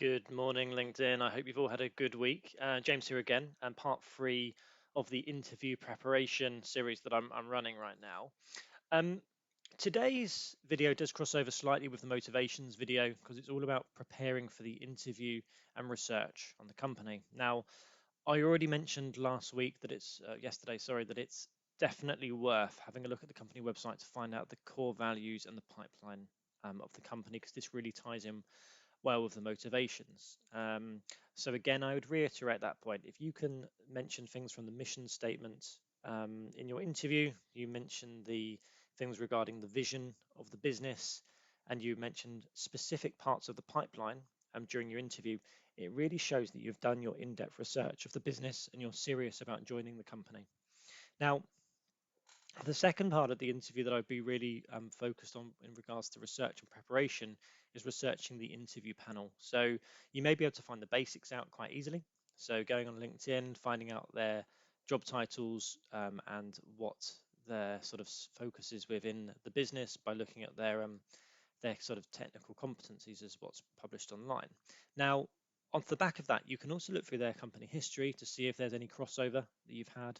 Good morning, LinkedIn. I hope you've all had a good week. James here again, and part three of the interview preparation series that I'm running right now. Um, Today's video does cross over slightly with the motivations video because it's all about preparing for the interview and research on the company. Now, I already mentioned last week that yesterday, sorry, that it's definitely worth having a look at the company website to find out the core values and the pipeline of the company because this really ties in well with the motivations. So again, I would reiterate that point. If you can mention things from the mission statement in your interview, you mentioned the things regarding the vision of the business, and you mentioned specific parts of the pipeline during your interview, it really shows that you've done your in-depth research of the business and you're serious about joining the company. Now, the second part of the interview that I'd be really focused on in regards to research and preparation is researching the interview panel. So you may be able to find the basics out quite easily. So going on LinkedIn, finding out their job titles and what their sort of focus is within the business by looking at their sort of technical competencies as what's published online. Now, off the back of that, you can also look through their company history to see if there's any crossover that you've had.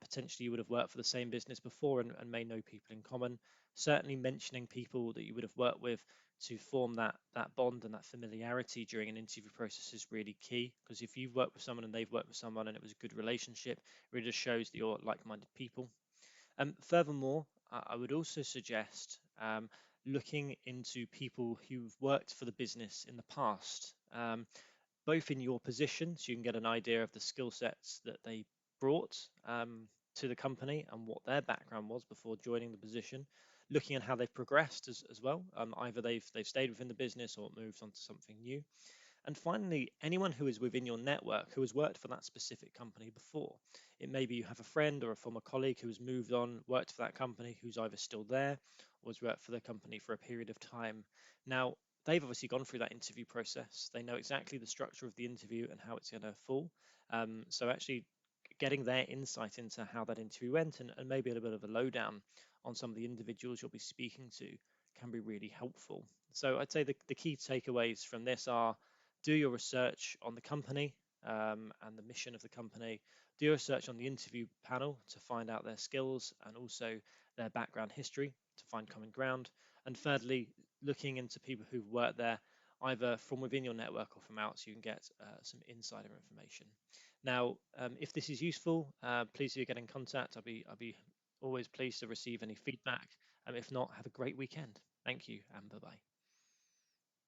Potentially, you would have worked for the same business before and may know people in common. Certainly, mentioning people that you would have worked with to form that bond and that familiarity during an interview process is really key. Because if you've worked with someone and they've worked with someone and it was a good relationship, it really just shows that you're like-minded people. Furthermore, I would also suggest looking into people who've worked for the business in the past, both in your position, so you can get an idea of the skill sets that they brought to the company and what their background was before joining the position, looking at how they've progressed as well. Either they've stayed within the business or moved on to something new. And finally, anyone who is within your network who has worked for that specific company before. It may be you have a friend or a former colleague who has moved on, worked for that company, who's either still there or has worked for the company for a period of time. Now, they've obviously gone through that interview process. They know exactly the structure of the interview and how it's going to fall. So actually getting their insight into how that interview went and maybe a little bit of a lowdown on some of the individuals you'll be speaking to can be really helpful. So I'd say the key takeaways from this are do your research on the company and the mission of the company. Do your research on the interview panel to find out their skills and also their background history to find common ground. And thirdly, looking into people who've worked there either from within your network or from out so you can get some insider information. Now, if this is useful, please do get in contact. I'll be always pleased to receive any feedback. If not, have a great weekend. Thank you and bye-bye.